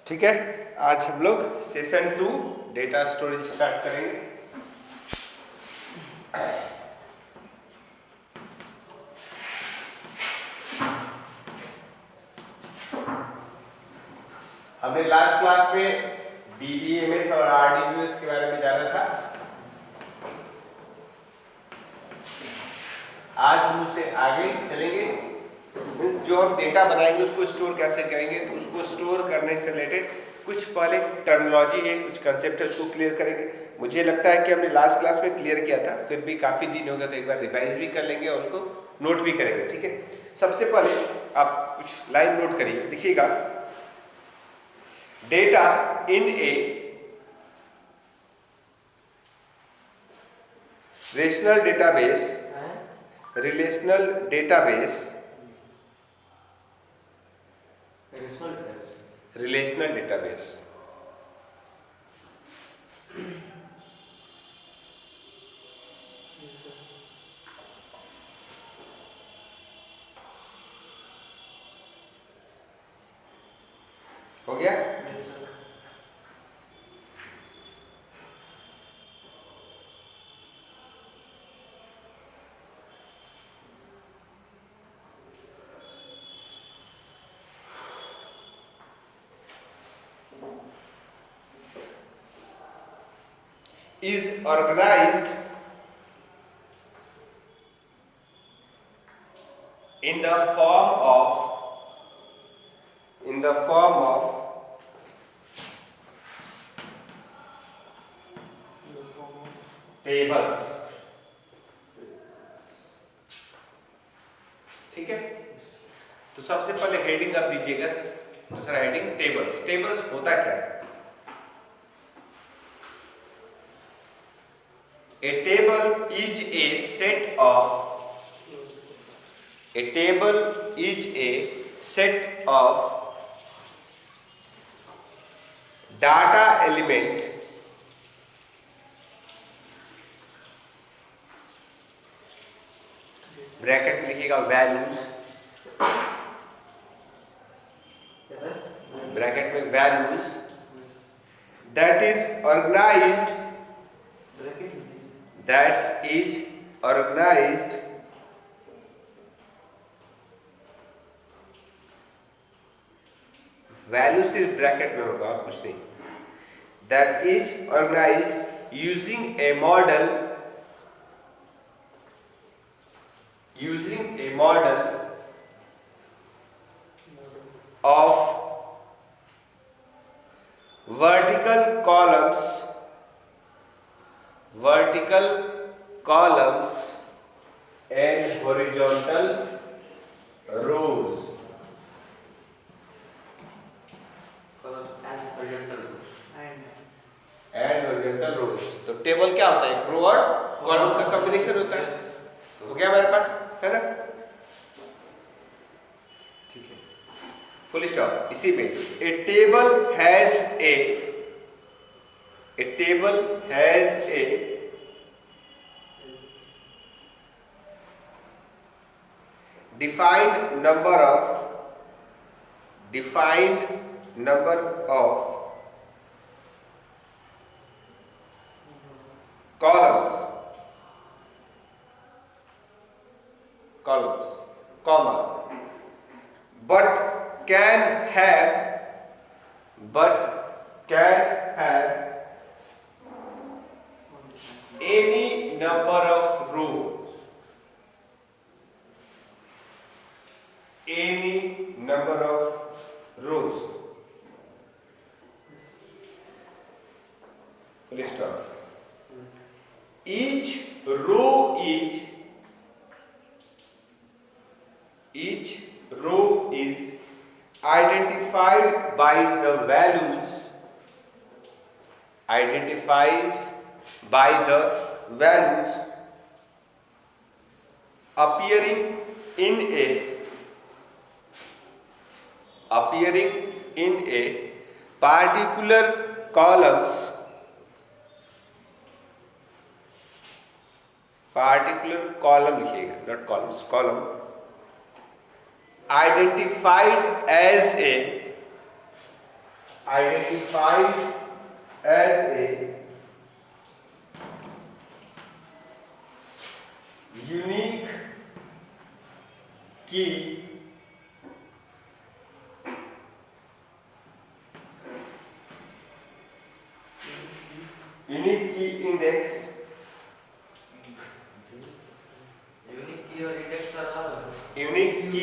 ठीक है। आज हम लोग सेशन 2 डेटा स्टोरेज स्टार्ट करेंगे। हमने लास्ट क्लास में डीबीएमएस और आरडीबीएमएस के बारे में जाना था। आज हम उससे आगे चलेंगे। जो हम डेटा बनाएंगे उसको स्टोर कैसे करेंगे, तो उसको स्टोर करने से रिलेटेड कुछ पहले टर्मिनोलॉजी है, कुछ कंसेप्ट है, उसको क्लियर करेंगे। मुझे लगता है कि हमने लास्ट क्लास में क्लियर किया था, फिर भी काफ़ी दिन हो गया तो एक बार रिवाइज भी कर लेंगे और उसको नोट भी करेंगे। ठीक है, सबसे पहले आप कुछ लाइन नोट करिए, देखिएगा। डेटा इन ए रिलेशनल डेटाबेस हो गया। is organized in the form of tables। ठीक है, तो सबसे पहले हेडिंग आप दीजिएगा। दूसरा हेडिंग टेबल्स। टेबल्स होता क्या है? A table is a set of data element bracket में लिखिएगा वैल्यूज, ब्रैकेट में values that is organized value सिर्फ ब्रैकेट में होगा और कुछ नहीं। That is organized using a model of vertical columns and horizontal rows। तो टेबल क्या होता है? एक रो और कॉलम का कॉम्बिनेशन होता है। तो हो गया हमारे पास, है ना? ठीक है, फुल स्टॉप। इसी में a table has a defined number of columns, comma, but can have any number of rows, full stop। each row is identified by the values appearing in a particular columns particular column लिखिएगा, not columns, column identified as identified as a unique key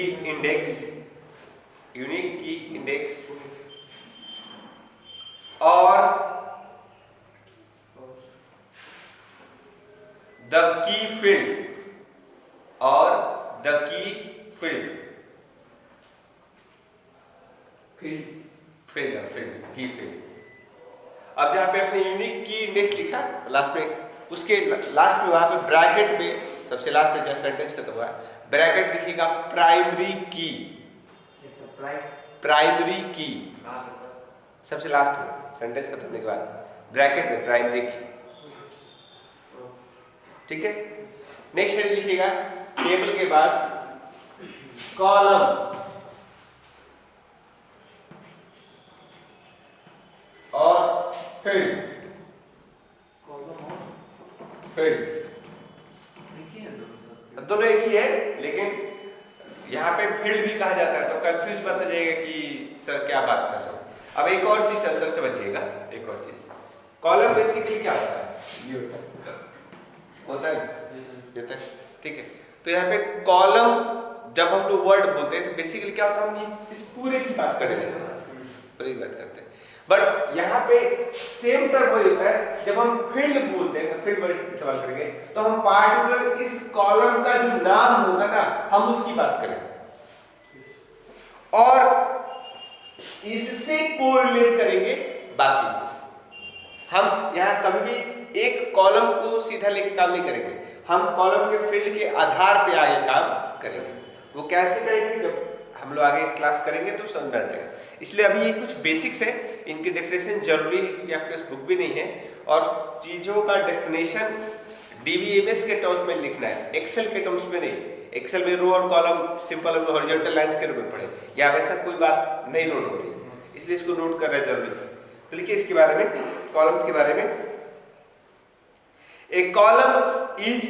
index unique key index or the key field or the key field की field. अब जहाँ पे अपने unique की index लिखा last में, उसके लास्ट में वहां पे ब्रैकेट में सबसे लास्ट में जहाँ सेंटेंस खत्म हुआ है ब्रैकेट लिखिएगा प्राइमरी की, प्राइमरी की सबसे लास्ट में सेंटेंस खत्म होने के बाद ब्रैकेट में प्राइमरी की। ठीक है, नेक्स्ट हेडिंग लिखिएगा टेबल के बाद कॉलम और फील्ड। दोनों एक ही है, लेकिन यहाँ पे फील्ड भी कहा जाता है तो कंफ्यूज मत हो जाएगा कि सर क्या बात कर रहे हो। अब एक और चीज आंसर से बचिएगा, एक और चीज, कॉलम बेसिकली क्या होता है, ये होता है ठीक है। तो यहाँ पे कॉलम जब हम लोग वर्ड बोलते हैं तो बेसिकली क्या होता है, हम इस पूरे की बात करेंगे, पूरी बात करते हैं। बट यहाँ पे सेम टर्म वही होता है, जब हम फील्ड बोलते हैं, फील्ड वर्ड इस्तेमाल करेंगे तो हम पार्टिकुलर इस कॉलम का जो नाम होगा ना, हम उसकी बात करेंगे और इससे कोरिलेट करेंगे बाकी। हम यहाँ कभी भी एक कॉलम को सीधा लेके काम नहीं करेंगे, हम कॉलम के फील्ड के आधार पे आगे काम करेंगे। वो कैसे करेंगे जब हम लोग आगे क्लास करेंगे तो समझ में आ जाएगा। इसलिए अभी ये कुछ बेसिक्स है, इनकी डेफिनेशन जरूरी है कि आपके पास बुक भी नहीं है, और चीजों का डेफिनेशन डीबीएमएस के टर्म्स में लिखना है, एक्सेल के टर्म्स में नहीं। एक्सेल में रो और कॉलम सिंपल हॉरिजॉन्टल लाइंस के रूप में पढ़े, या वैसा कोई बात नहीं नोट हो रही है, इसलिए इसको नोट करना जरूरी है। तो लिखिए इसके बारे में, कॉलम्स के बारे में। A column is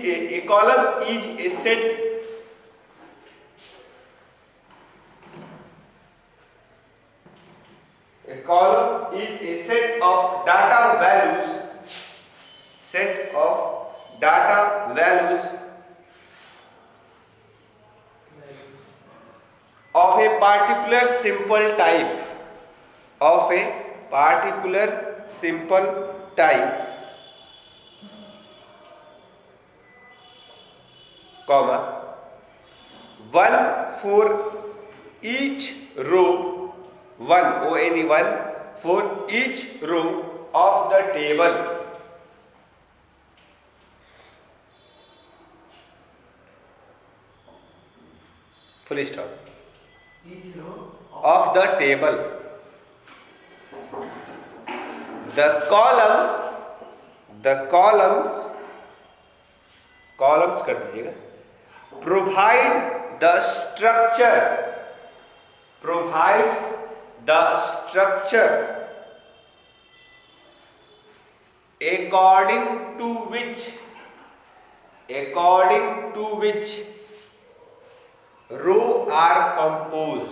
a set of data values of a particular simple type comma, one for each row, one for each row of the table, full stop. Each row of the table, the columns कर दीजिएगा, provides the structure according to which row are composed,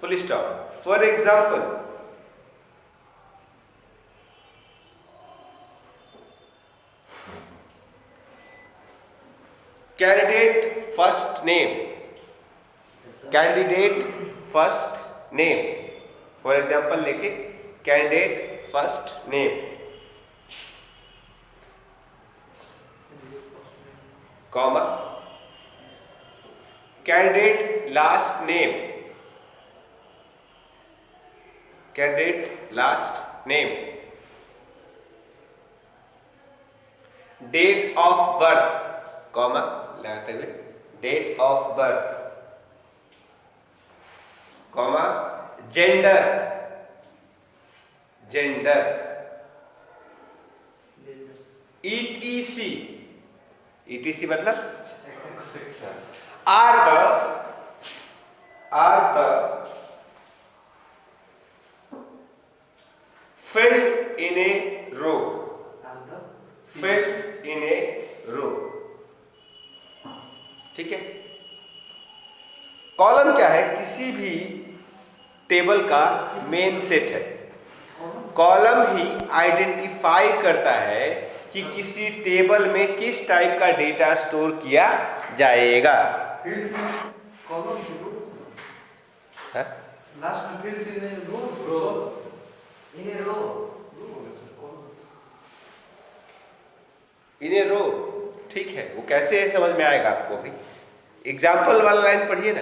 full stop. For example, candidate first name, for example लेके candidate first name, comma, candidate last name, date of birth, comma लगाते हुए date of birth, comma, gender, ETC, ETC मतलब are the filled in a row, filled in a row, ठीक है। Column क्या है? किसी भी टेबल का मेन सेट है। कॉलम ही आइडेंटिफाई करता है कि किसी टेबल में किस टाइप का डेटा स्टोर किया जाएगा। इन ए रो, ठीक है। वो कैसे है समझ में आएगा आपको भी। एग्जाम्पल वाला लाइन पढ़िए ना,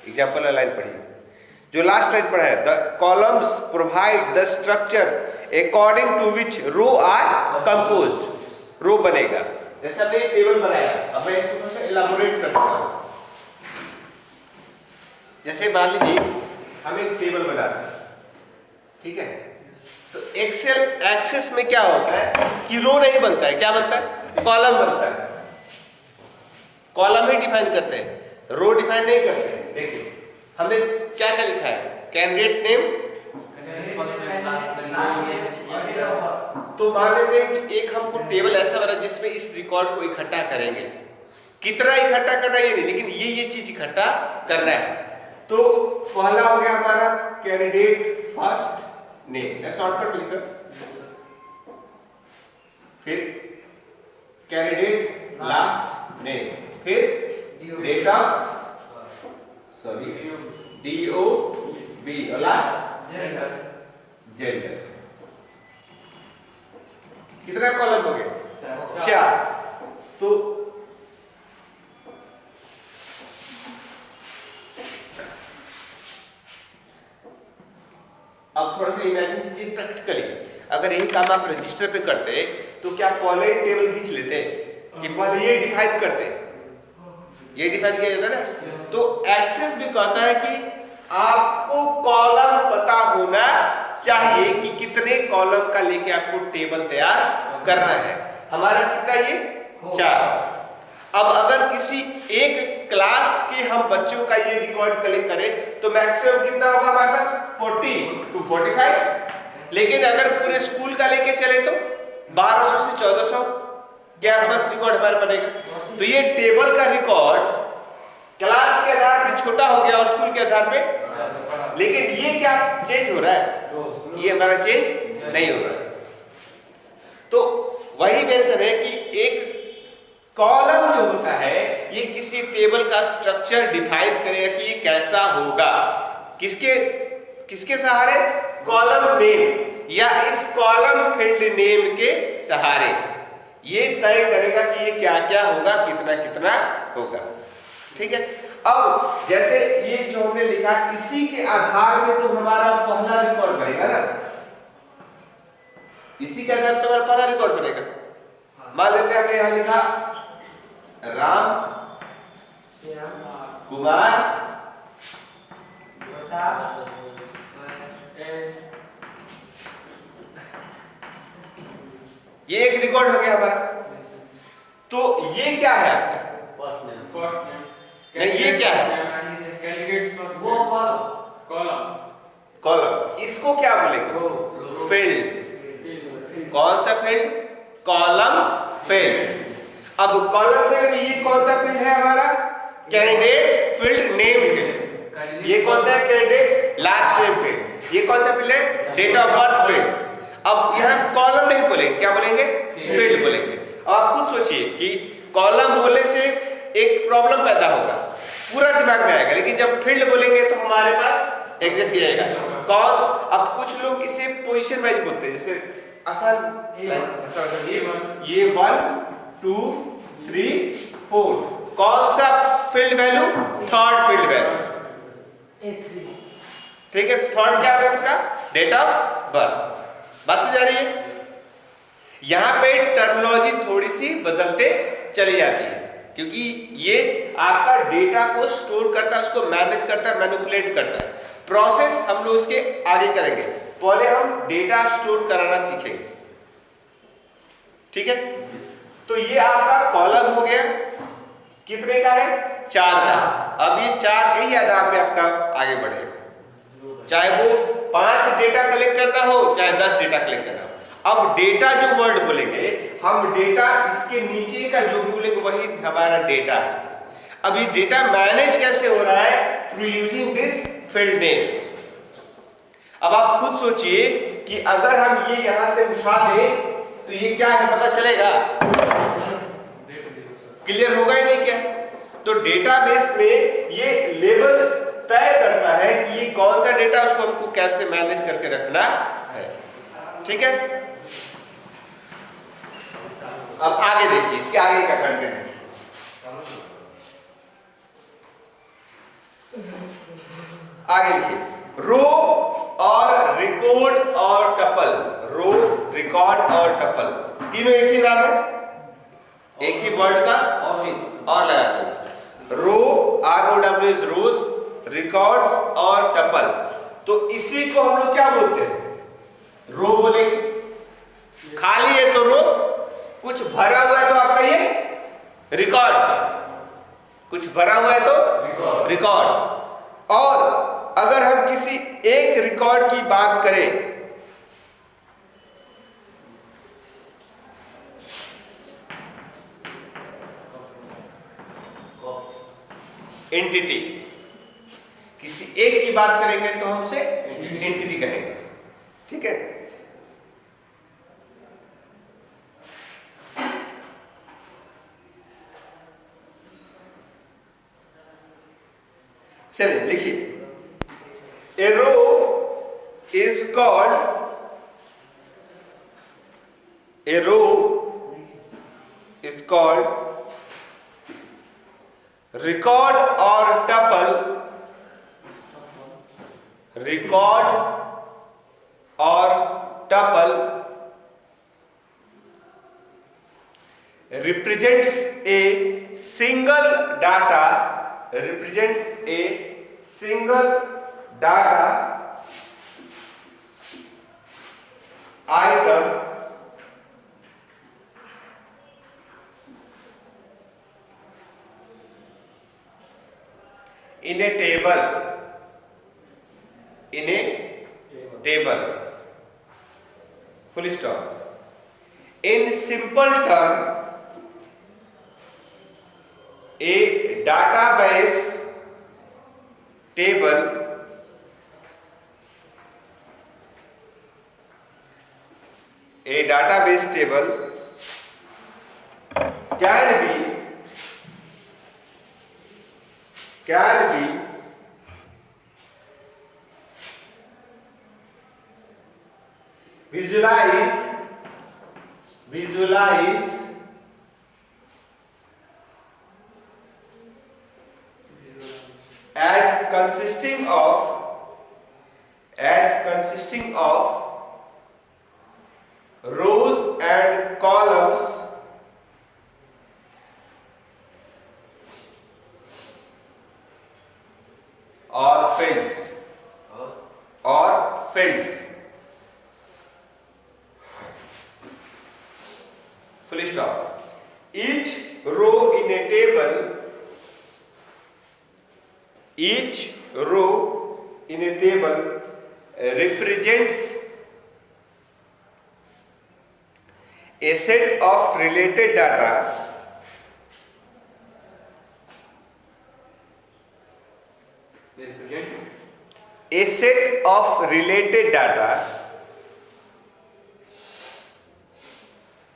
एग्जाम्पल वाला लाइन पढ़िए जो लास्ट लाइन पढ़ा है। The columns provide the structure according to which row are composed. Row बनेगा, जैसे हमने टेबल बनाया, अब मैं इसको थोड़ा सा इलाबोरेट करता हूं। जैसे मान लीजिए हम एक टेबल बना रहे हैं, ठीक है। तो एक्सेल एक्सेस में क्या होता है कि रो नहीं बनता है, क्या बनता है? कॉलम बनता है। कॉलम ही डिफाइन करते हैं, रो डिफाइन नहीं करते हैं। देखिए हमने क्या क्या लिखा है? कैंडिडेट नेम, तो मान लेते हैं कि एक हमको टेबल ऐसा बना जिसमें इस रिकॉर्ड को इकट्ठा करेंगे। कितना इकट्ठा करना ये नहीं, लेकिन ये चीज इकट्ठा करना है। तो पहला हो गया हमारा कैंडिडेट फर्स्ट नेम, शॉर्टकट लिखकर, फिर कैंडिडेट लास्ट नेम, फिर डेट ऑफ DOB और लास्ट जेंडर। कितना कॉलम हो गया? 4। तो अब थोड़ा सा इमेजिन कीजिए प्रैक्टिकली, अगर यही काम आप रजिस्टर पे करते तो क्या पहले टेबल खींच लेते कि पहले ये डिफाइन करते, ये डिफाइन किया जाता है ना। तो एक्सेस भी कहता है कि आपको कॉलम पता होना चाहिए कि कितने कॉलम का लेके आपको टेबल तैयार करना है। हमारा कितना ये 4। अब अगर किसी एक क्लास के हम बच्चों का ये रिकॉर्ड कलेक्ट करें तो मैक्सिमम कितना होगा हमारे पास? 40 to 45। लेकिन अगर पूरे स्कूल का लेके चले तो 1200 से 1400 के आसपास रिकॉर्ड हमारे बनेगा। तो ये टेबल का रिकॉर्ड क्लास के आधार पे छोटा हो गया और स्कूल के आधार पे, लेकिन ये क्या चेंज हो रहा है? ये हमारा चेंज नहीं हो रहा है। तो वही मेंशन है कि एक कॉलम जो होता है ये किसी टेबल का स्ट्रक्चर डिफाइन करेगा कि ये कैसा होगा, किसके सहारे? कॉलम नेम या इस कॉलम फील्ड नेम के सहारे ये तय करेगा कि ये क्या क्या होगा, कितना कितना होगा, ठीक है। अब जैसे ये जो हमने लिखा इसी के आधार में तो हमारा पहला रिकॉर्ड बनेगा ना, इसी के आधार पर हमारा पहला रिकॉर्ड बनेगा। मान लेते हैं हमने यहां लिखा राम कुमार ये एक रिकॉर्ड हो गया हमारा। तो ये क्या है आपका? First name. ये क्या है? कैंडिडेट वो कॉलम। इसको क्या बोलेंगे? फील्ड। कौन सा फील्ड? Column field. अब कॉलम फील्ड में ये कौन सा फील्ड है हमारा? Candidate field name field. ये कौन सा है? Candidate last name field. ये कौन सा फील्ड है? Date of birth field. अब यहां कॉलम नहीं बोलेंगे, क्या बोलेंगे? फील्ड बोलेंगे। अब आप खुद सोचिए कि कॉलम बोलने से एक प्रॉब्लम पैदा होगा, पूरा दिमाग में आएगा, लेकिन जब फील्ड बोलेंगे तो हमारे पास एग्जैक्टली आएगा कौन। अब कुछ लोग इसे पोजीशन वाइज बोलते हैं, जैसे आसान ये 1 2 3 4 कौन सा field value? Third field value, ठीक है। थर्ड क्या होगा इसका? Date of birth. बात समझ आ रही है? यहां पे टर्मिनोलॉजी थोड़ी सी बदलते चली जाती है क्योंकि ये आपका डेटा को स्टोर करता है, उसको मैनेज करता है, मैनिपुलेट करता है। प्रोसेस हम लोग उसके आगे करेंगे, पहले हम डेटा स्टोर कराना सीखेंगे। ठीक है। तो ये आपका कॉलम हो गया, कितने का है? 4 का। अब ये 4 के ही आधार पे आपका आगे बढ़ेगा, चाहे वो 5 डेटा कलेक्ट करना हो चाहे 10 डेटा कलेक्ट करना हो। अब डेटा जो वर्ड बोलेंगे हम, डेटा इसके नीचे का जो भी बोलेंगे वही हमारा डेटा है। अब ये डेटा मैनेज कैसे हो रहा है? Through using this field names. अब आप खुद सोचिए कि अगर हम ये यहां से उठा दें तो ये क्या है पता चलेगा? क्लियर होगा ही नहीं क्या? तो डेटाबेस में ये लेवल तय करता है कि ये कौन सा डेटा, उसको हमको कैसे मैनेज करके रखना है। ठीक है। अब आगे देखिए, इसके आगे का कंटेंट देखिए। आगे लिखिए, रो और रिकॉर्ड और टपल। रो, रिकॉर्ड और टपल तीनों एक ही नाम है, एक ही वर्ड का और लगाते हैं। रो, ROW रोज, रिकॉर्ड और टपल। तो इसी को हम लोग क्या बोलते हैं? रो बोलेंगे। खाली है तो रो, कुछ भरा हुआ है तो आपका ये रिकॉर्ड, कुछ भरा हुआ है तो रिकॉर्ड। और अगर हम किसी एक रिकॉर्ड की बात करें, एंटिटी, किसी एक की बात करेंगे तो हम उसे एंटिटी कहेंगे। ठीक है। चलिए लिखिए, a row is called, a row is called record और टपल, रिकॉर्ड और tuple represents a single data, represents a single data item in a table, in a table, full stop. In simple term, a database table can be visualized as consisting of rows and columns or fields. Full stop. Each row in a table represents a set of related data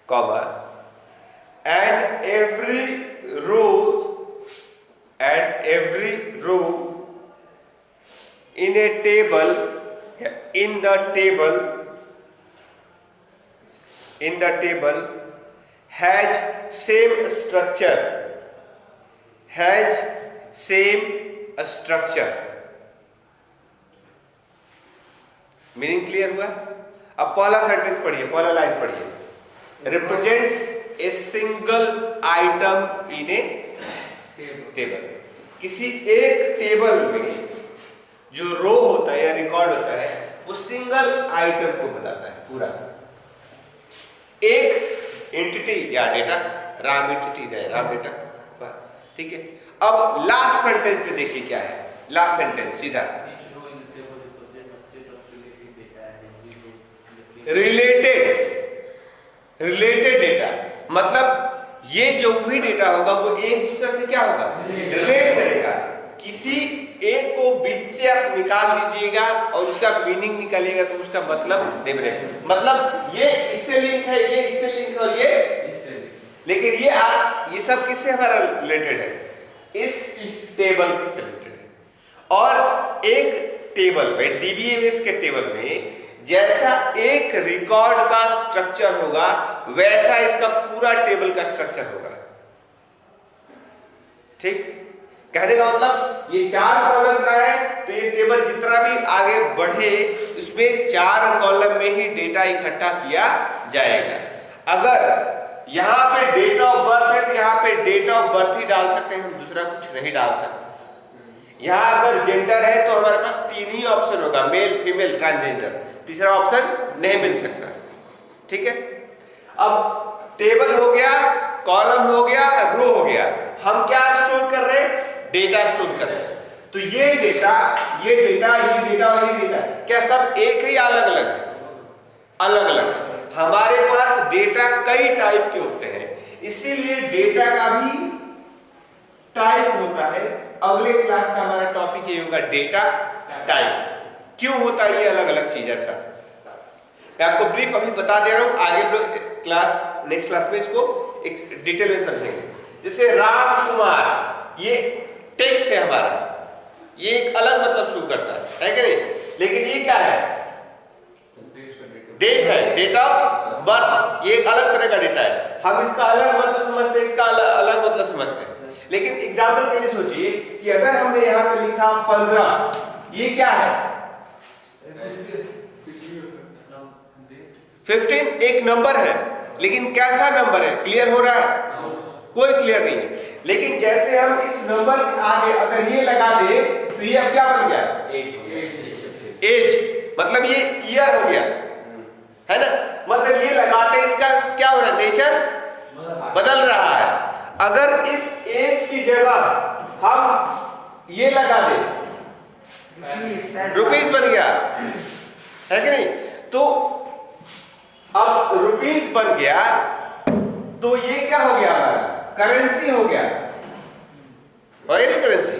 comma, and every row in the table has same structure, meaning clear हुआ? अब पहला sentence पढ़िए, पहला line पढ़िए, represents a single item in a table. किसी एक table में जो रो होता है या रिकॉर्ड होता है वो सिंगल आइटम को बताता है पूरा। एक एंटिटी या डेटा, राम एंटिटी है, राम डेटा, ठीक है। अब लास्ट सेंटेंस पे देखिए क्या है, लास्ट सेंटेंस सीधा रिलेटेड डेटा, मतलब ये जो भी डेटा होगा वो एक दूसरे से क्या होगा, रिलेट करेगा। किसी एक को बीच से आप निकाल दीजिएगा और उसका मीनिंग निकालिएगा तो उसका मतलब नहीं बनेगा। मतलब ये इससे लिंक है, ये इससे लिंक है और ये इससे, लेकिन ये सब किससे हमारा रिलेटेड है, इस टेबल से रिलेटेड है। और एक टेबल में, डीबीएमएस के टेबल में जैसा एक रिकॉर्ड का स्ट्रक्चर होगा वैसा इसका पूरा टेबल का स्ट्रक्चर होगा, ठीक। कहने का मतलब ये 4 कॉलम का है तो ये टेबल जितना भी आगे बढ़े उसमें 4 कॉलम में ही डेटा इकट्ठा किया जाएगा। अगर यहाँ पे डेट ऑफ बर्थ है तो यहाँ पे डेट ऑफ बर्थ ही डाल सकते हैं, हम दूसरा कुछ नहीं डाल सकते। यहाँ अगर जेंडर है तो हमारे पास 3 ही ऑप्शन होगा, मेल, फीमेल, ट्रांसजेंडर, तीसरा ऑप्शन नहीं मिल सकता, ठीक है। अब टेबल हो गया, कॉलम हो गया, रो हो गया, हम क्या स्टोर कर रहे हैं, डेटा स्टोर कर रहे हैं। तो ये डेटा और ये डेटा क्या सब एक ही अलग अलग है, अलग अलग है। हमारे पास डेटा कई टाइप के होते हैं, इसीलिए डेटा का भी टाइप होता है। अगले क्लास का हमारा टॉपिक ये होगा डेटा टाइप, क्यों होता है ये अलग अलग चीज। ऐसा मैं आपको ब्रीफ अभी बता दे रहा हूं, आगे क्लास नेक्स्ट क्लास में इसको एक डिटेल में समझेंगे। जैसे राम कुमार, ये टेक्स्ट है हमारा, ये एक अलग मतलब शो करता है कि नहीं, लेकिन ये क्या है, डेट है, डेट ऑफ बर्थ, ये एक अलग तरह का डेटा है। हम इसका अलग मतलब समझते हैं, इसका अलग मतलब समझते हैं। लेकिन एग्जाम्पल के लिए सोचिए कि अगर हमने यहाँ पे लिखा 15, ये क्या है, 15 एक नंबर है, लेकिन कैसा नंबर है, क्लियर हो रहा है, कोई क्लियर नहीं है। लेकिन जैसे हम इस नंबर के आगे अगर ये लगा दे तो ये अब क्या बन गया, एज, मतलब ये ईयर हो गया, है ना। मतलब ये लगाते इसका क्या हो रहा है, नेचर बदल रहा है। अगर इस एज की जगह हम ये लगा दे, रुपीस बन गया, है कि नहीं। तो अब रुपीस बन गया तो ये क्या हो गया, हमारा करेंसी हो गया, नहीं करेंसी।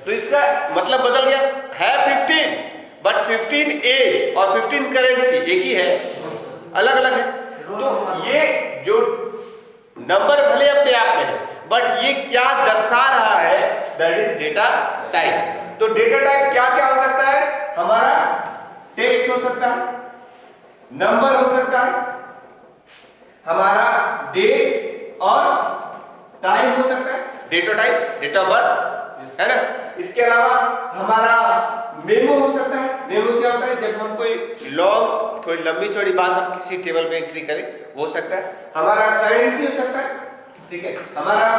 तो इसका मतलब बदल गया, है 15 बट 15 एज और 15 करेंसी एक ही है, अलग अलग है। तो ये जो नंबर भले अपने आप में है बट ये क्या दर्शा रहा है, दैट इज डेटा टाइप। तो डेटा टाइप क्या क्या हो सकता है, हमारा टेक्स्ट हो सकता है, नंबर हो सकता है, हमारा डेट और टाइम हो सकता है, डेट और टाइम, डेट ऑफ बर्थ, है ना। इसके अलावा हमारा मेमो हो सकता है। मेमो क्या होता है, जब हम कोई लॉन्ग थोड़ी लंबी चौड़ी बात हम किसी टेबल में एंट्री करें, वो हो सकता है। हमारा करेंसी हो सकता है, ठीक है। हमारा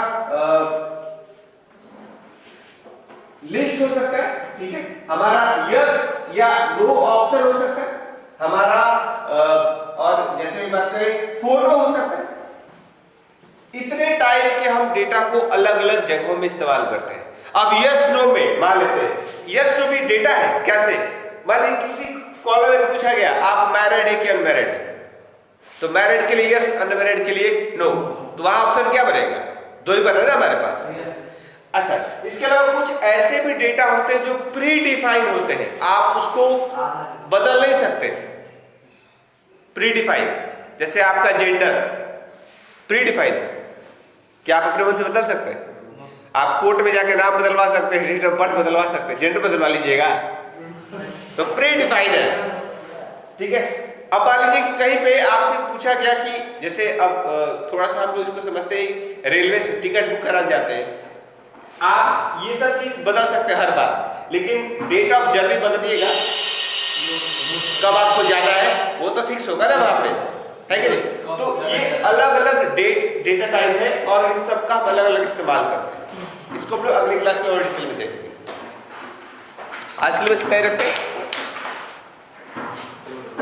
लिस्ट हो सकता है, ठीक है। हमारा यस या नो ऑप्शन हो सकता है, हमारा और जैसे बात करें फोटो हो सकता है। इतने टाइप के हम डेटा को अलग अलग जगहों में इस्तेमाल करते हैं। अब यस नो में मान लेते हैं, यस नो भी डेटा है। कैसे, मान लीजिए किसी कॉल में पूछा गया आप मैरिड है कि अनमैरिड है, तो मैरिड के लिए यस, अनमैरिड के लिए नो, तो वहां ऑप्शन क्या बनेगा, 2 ही बना ना हमारे पास। अच्छा, इसके अलावा कुछ ऐसे भी डेटा होते हैं जो प्री डिफाइन होते हैं, आप उसको बदल नहीं सकते। प्री डिफाइन, जैसे आपका जेंडर प्री डिफाइन, क्या आप अपने मन से बदल सकते हैं? आप कोर्ट में जाके नाम बदलवा सकते हैं, डेट ऑफ बर्थ बदलवा सकते हैं, जेंडर बदलवा लीजिएगा, तो प्री डिफाइन है, ठीक है। अब मान लीजिए कि कहीं पे आपसे पूछा गया कि जैसे अब थोड़ा सा हम लोग इसको समझते हैं, रेलवे से टिकट बुक कराने जाते हैं, आप ये सब चीज बदल सकते हैं हर बार, लेकिन डेट ऑफ जर्नी बदलिएगा, कब आपको जाना है वो तो फिक्स होगा ना वहां पे, है कि नहीं। तो ये अलग अलग डेटा टाइप है और इन सब का हम अलग अलग इस्तेमाल करते हैं। इसको हम लोग अगली क्लास में और डिटेल में देखेंगे। आज के लिए बस इतना ही रखते हैं।